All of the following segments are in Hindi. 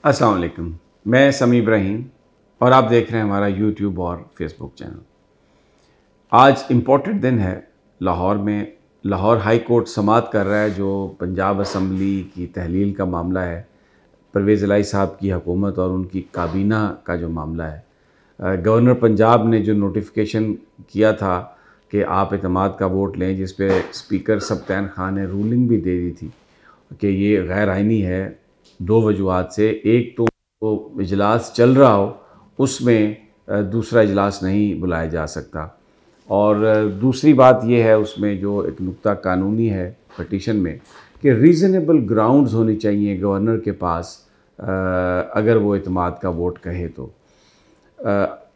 अस्सलाम वालेकुम। मैं समी इब्राहिम और आप देख रहे हैं हमारा यूट्यूब और फेसबुक चैनल। आज इम्पॉर्टेंट दिन है लाहौर में। लाहौर हाई कोर्ट समाअत कर रहा है जो पंजाब असम्बली की तहलील का मामला है, परवेज़ इलाही साहब की हुकूमत और उनकी काबीना का जो मामला है। गवर्नर पंजाब ने जो नोटिफिकेशन किया था कि आप एतमाद का वोट लें, जिस पे स्पीकर सब्तैन खान ने रूलिंग भी दे दी थी कि ये गैर आइनी है, दो वजूहात से। एक तो इजलास चल रहा हो उसमें दूसरा इजलास नहीं बुलाया जा सकता, और दूसरी बात यह है उसमें जो एक नुक्ता कानूनी है पटिशन में कि रीज़नेबल ग्राउंड्स होनी चाहिए गवर्नर के पास अगर वो एतमाद का वोट कहे तो।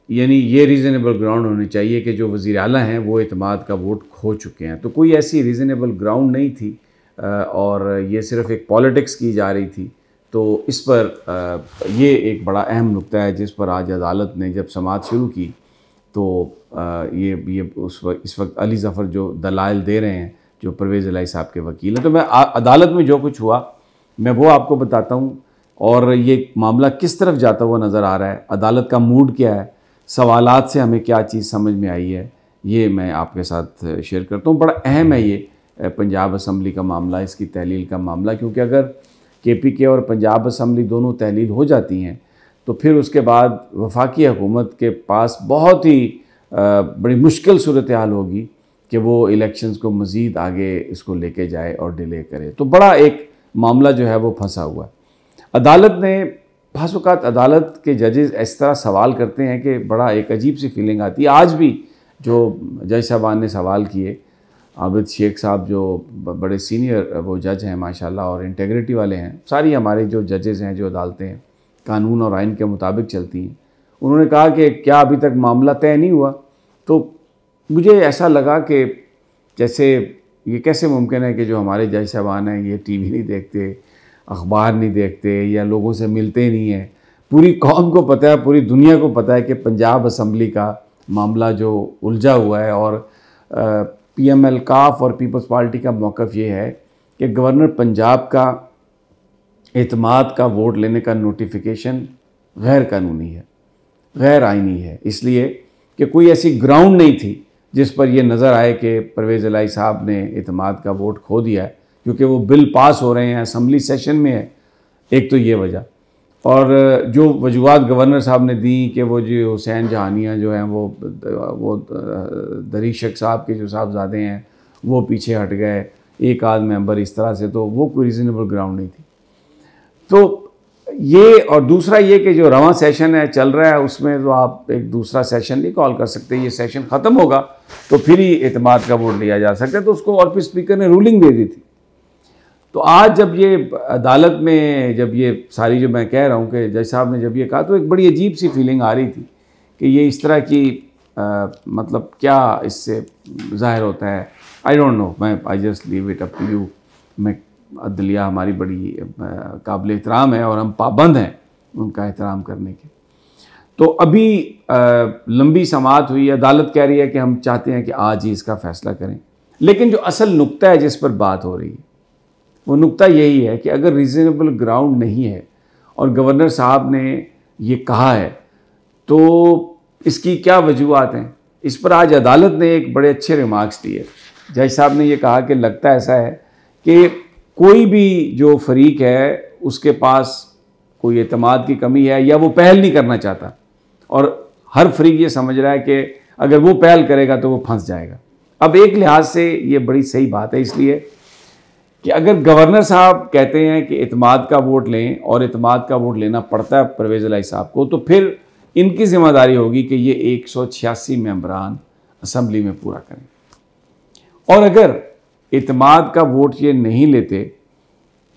यानी ये रीज़नेबल ग्राउंड होनी चाहिए कि जो वज़ीर आला हैं वो एतमाद का वोट खो चुके हैं। तो कोई ऐसी रीज़नेबल ग्राउंड नहीं थी और ये सिर्फ़ एक पॉलिटिक्स की जा रही थी। तो इस पर ये एक बड़ा अहम नुक्ता है जिस पर आज अदालत ने जब समाअत शुरू की तो ये इस वक्त अली ज़फ़र जो दलाइल दे रहे हैं, जो परवेज़ इलाही साहब के वकील हैं, तो मैं अदालत में जो कुछ हुआ मैं वो आपको बताता हूँ और ये मामला किस तरफ जाता हुआ नज़र आ रहा है, अदालत का मूड क्या है, सवालात से हमें क्या चीज़ समझ में आई है, ये मैं आपके साथ शेयर करता हूँ। बड़ा अहम है ये पंजाब असम्बली का मामला, इसकी तहलील का मामला, क्योंकि अगर KPK और पंजाब असम्बली दोनों तहलील हो जाती हैं तो फिर उसके बाद वफाकी हुकूमत के पास बहुत ही बड़ी मुश्किल सूरत हाल होगी कि वो इलेक्शंस को मज़ीद आगे इसको लेके जाए और डिले करे। तो बड़ा एक मामला जो है वो फंसा हुआ है। अदालत ने बाज़-औक़ात अदालत के जजेस इस तरह सवाल करते हैं कि बड़ा एक अजीब सी फीलिंग आती है। आज भी जो जज साहबान ने सवाल किए, आबिद शेख साहब जो बड़े सीनियर वो जज हैं माशाल्लाह और इंटेग्रिटी वाले हैं, सारी हमारे जो जजेस हैं, जो अदालतें हैं कानून और आइन के मुताबिक चलती हैं, उन्होंने कहा कि क्या अभी तक मामला तय नहीं हुआ। तो मुझे ऐसा लगा कि जैसे ये कैसे मुमकिन है कि जो हमारे जज साहबान हैं ये TV नहीं देखते, अखबार नहीं देखते या लोगों से मिलते नहीं हैं। पूरी कौम को पता है, पूरी दुनिया को पता है कि पंजाब असम्बली का मामला जो उलझा हुआ है और PML काफ और पीपल्स पार्टी का मौक़िफ़ ये है कि गवर्नर पंजाब का एतमाद का वोट लेने का नोटिफिकेशन गैर कानूनी है, गैर आइनी है, इसलिए कि कोई ऐसी ग्राउंड नहीं थी जिस पर यह नज़र आए कि परवेज़ इलाही साहब ने एतमाद का वोट खो दिया है, क्योंकि वो बिल पास हो रहे हैं, असम्बली सेशन में है। एक तो ये वजह, और जो वजूहात गवर्नर साहब ने दी कि वो जो हुसैन जहानिया जो हैं वो दरीशक साहब के जो साहबजादे हैं वो पीछे हट गए, एक आध मेंबर इस तरह से, तो वो कोई रीज़नेबल ग्राउंड नहीं थी। तो ये, और दूसरा ये कि जो रवां सेशन है चल रहा है उसमें तो आप एक दूसरा सेशन नहीं कॉल कर सकते, ये सेशन ख़त्म होगा तो फिर ही एतमाद का वोट लिया जा सकता है। तो उसको और फिर स्पीकर ने रूलिंग दे दी थी। तो आज जब ये अदालत में जब ये सारी जो मैं कह रहा हूँ कि जज साहब ने जब ये कहा तो एक बड़ी अजीब सी फीलिंग आ रही थी कि ये इस तरह की मतलब क्या इससे ज़ाहिर होता है, आई डोंट नो, मैं I just leave it up to you. मैं अदलिया हमारी बड़ी काबिल एहतराम है और हम पाबंद हैं उनका एहतराम करने के। तो अभी लंबी समाअत हुई, अदालत कह रही है कि हम चाहते हैं कि आज ही इसका फ़ैसला करें, लेकिन जो असल नुक्ता है जिस पर बात हो रही है वो नुक्ता यही है कि अगर रीज़नेबल ग्राउंड नहीं है और गवर्नर साहब ने ये कहा है तो इसकी क्या वजूहात हैं। इस पर आज अदालत ने एक बड़े अच्छे रिमार्क्स दिए। जज साहब ने ये कहा कि लगता ऐसा है कि कोई भी जो फरीक है उसके पास कोई एतमाद की कमी है या वो पहल नहीं करना चाहता, और हर फरीक ये समझ रहा है कि अगर वो पहल करेगा तो वो फंस जाएगा। अब एक लिहाज से ये बड़ी सही बात है, इसलिए कि अगर गवर्नर साहब कहते हैं कि एतमाद का वोट लें और एतमाद का वोट लेना पड़ता है परवेज़ इलाही साहब को, तो फिर इनकी ज़िम्मेदारी होगी कि ये 186 मेंबरान असम्बली में पूरा करें। और अगर एतमाद का वोट ये नहीं लेते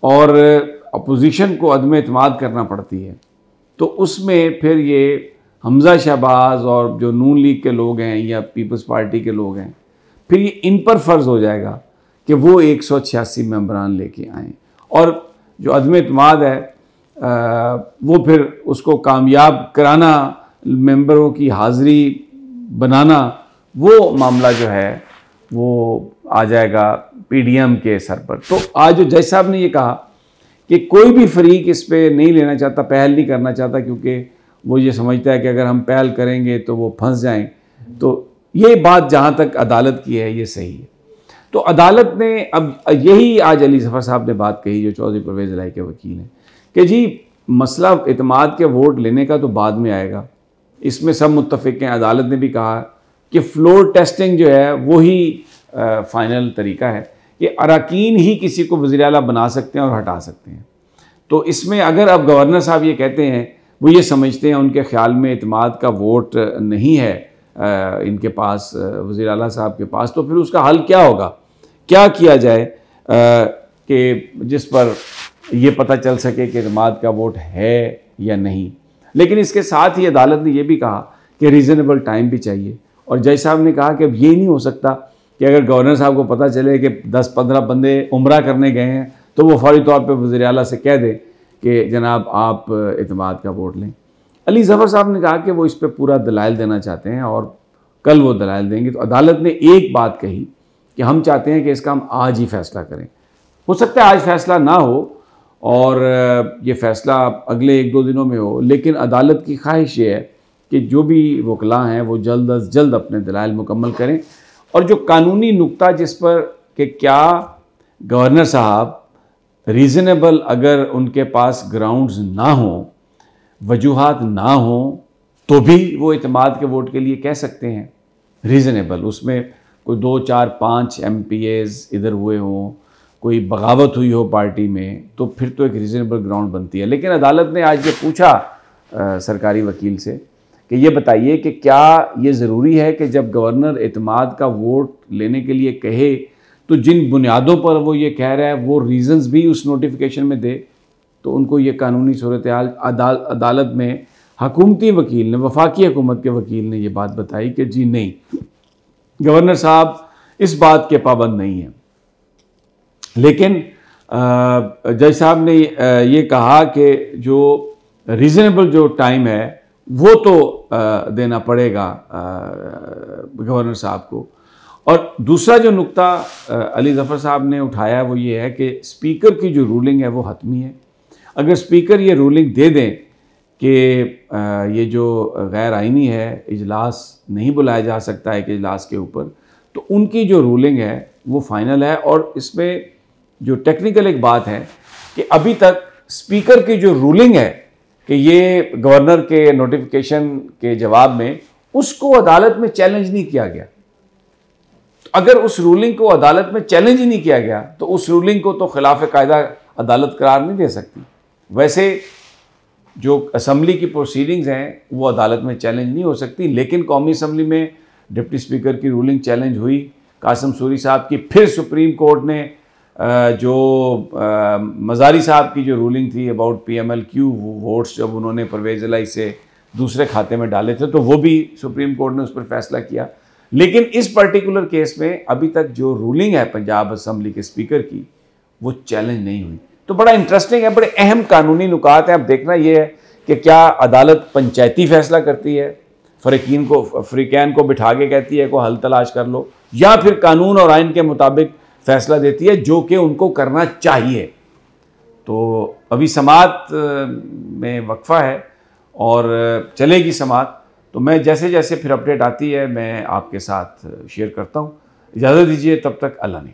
और अपोजिशन को अदम एतमाद करना पड़ती है तो उसमें फिर ये हमज़ा शहबाज और जो नून लीग के लोग हैं या पीपल्स पार्टी के लोग हैं, फिर ये इन पर फ़र्ज़ हो जाएगा कि वो 186 मेंबरान लेके आएँ, और जो अदम एतमाद है वो फिर उसको कामयाब कराना, मेंबरों की हाज़िरी बनाना, वो मामला जो है वो आ जाएगा PDM के सर पर। तो आज जो जज साहब ने ये कहा कि कोई भी फरीक इस पे नहीं लेना चाहता, पहल नहीं करना चाहता, क्योंकि वो ये समझता है कि अगर हम पहल करेंगे तो वो फंस जाएं। तो ये बात जहाँ तक अदालत की है ये सही है। तो अदालत ने अब यही आज अली ज़फ़र साहब ने बात कही, जो चौधरी परवेज़ इलाही के वकील हैं, कि जी मसला इत्मीद के वोट लेने का तो बाद में आएगा, इसमें सब मुत्तफ़िक़ हैं। अदालत ने भी कहा कि फ्लोर टेस्टिंग जो है वही फ़ाइनल तरीका है कि अरकान ही किसी को वज़ीर आला बना सकते हैं और हटा सकते हैं। तो इसमें अगर अब गवर्नर साहब ये कहते हैं, वो ये समझते हैं, उनके ख़्याल में इत्मीद का वोट नहीं है इनके पास, वज़ीर आला साहब के पास, तो फिर उसका हल क्या होगा, क्या किया जाए कि जिस पर ये पता चल सके कि इत्मीद का वोट है या नहीं। लेकिन इसके साथ ही अदालत ने यह भी कहा कि रीज़नेबल टाइम भी चाहिए। और जज साहब ने कहा कि अब ये नहीं हो सकता कि अगर गवर्नर साहब को पता चले कि 10-15 बंदे उम्रा करने गए हैं तो वो फौरी तौर पर वज़ीर आला से कह दें कि जनाब आप इत्मीद का वोट लें। अली ज़फ़र साहब ने कहा कि वो इस पर पूरा दलाइल देना चाहते हैं और कल वो दलाइल देंगे। तो अदालत ने एक बात कही कि हम चाहते हैं कि इसका हम आज ही फ़ैसला करें। हो सकता है आज फ़ैसला ना हो और ये फ़ैसला अगले 1-2 दिनों में हो, लेकिन अदालत की ख्वाहिश ये है कि जो भी वकला हैं वो जल्द अज जल्द अपने दलाइल मुकम्मल करें। और जो कानूनी नुक्ता जिस पर कि क्या गवर्नर साहब रीज़नेबल, अगर उनके पास ग्राउंड्स ना हों, वजूहात ना हों, तो भी वो इत्मीद के वोट के लिए कह सकते हैं रीज़नेबल, उसमें कोई 2-4-5 MPAs इधर हुए हों, कोई बगावत हुई हो पार्टी में, तो फिर तो एक रीज़नेबल ग्राउंड बनती है। लेकिन अदालत ने आज ये पूछा सरकारी वकील से कि ये बताइए कि क्या ये ज़रूरी है कि जब गवर्नर इत्मीद का वोट लेने के लिए कहे तो जिन बुनियादों पर वो ये कह रहा है वो रीज़न्स भी उस नोटिफिकेशन में दे। तो उनको ये कानूनी सूरत हाल अदालत में हुकूमती वकील ने, वफाकी हुकूमत के वकील ने ये बात बताई कि जी नहीं, गवर्नर साहब इस बात के पाबंद नहीं हैं। लेकिन जज साहब ने ये कहा कि जो रीज़नेबल जो टाइम है वो तो देना पड़ेगा गवर्नर साहब को। और दूसरा जो नुक्ता अली ज़फ़र साहब ने उठाया वो ये है कि स्पीकर की जो रूलिंग है वो हतमी है। अगर स्पीकर ये रूलिंग दे दें कि ये जो गैर आइनी है, इजलास नहीं बुलाया जा सकता है कि इजलास के ऊपर, तो उनकी जो रूलिंग है वो फाइनल है। और इसमें जो टेक्निकल एक बात है कि अभी तक स्पीकर की जो रूलिंग है कि ये गवर्नर के नोटिफिकेशन के जवाब में, उसको अदालत में चैलेंज नहीं किया गया। तो अगर उस रूलिंग को अदालत में चैलेंज ही नहीं किया गया तो उस रूलिंग को तो खिलाफ कायदा अदालत करार नहीं दे सकती। वैसे जो असम्बली की प्रोसीडिंग्स हैं वो अदालत में चैलेंज नहीं हो सकती, लेकिन कौमी असम्बली में डिप्टी स्पीकर की रूलिंग चैलेंज हुई। कासिम सूरी साहब की फिर सुप्रीम कोर्ट ने जो मज़ारी साहब की जो रूलिंग थी अबाउट PMLQ वोट्स, जब उन्होंने परवेज़ इलाही से दूसरे खाते में डाले थे, तो वो भी सुप्रीम कोर्ट ने उस पर फैसला किया। लेकिन इस पर्टिकुलर केस में अभी तक जो रूलिंग है पंजाब असम्बली के स्पीकर की वो चैलेंज नहीं हुई। तो बड़ा इंटरेस्टिंग है, बड़े अहम कानूनी नुकात हैं। अब देखना ये है कि क्या अदालत पंचायती फैसला करती है, फ़रीक़ैन को बिठा के कहती है को हल तलाश कर लो, या फिर कानून और आइन के मुताबिक फैसला देती है जो कि उनको करना चाहिए। तो अभी समाअत में वक्फा है और चलेगी समाअत, तो मैं जैसे जैसे फिर अपडेट आती है मैं आपके साथ शेयर करता हूँ। इजाज़त दीजिए, तब तक अल्लाह ने।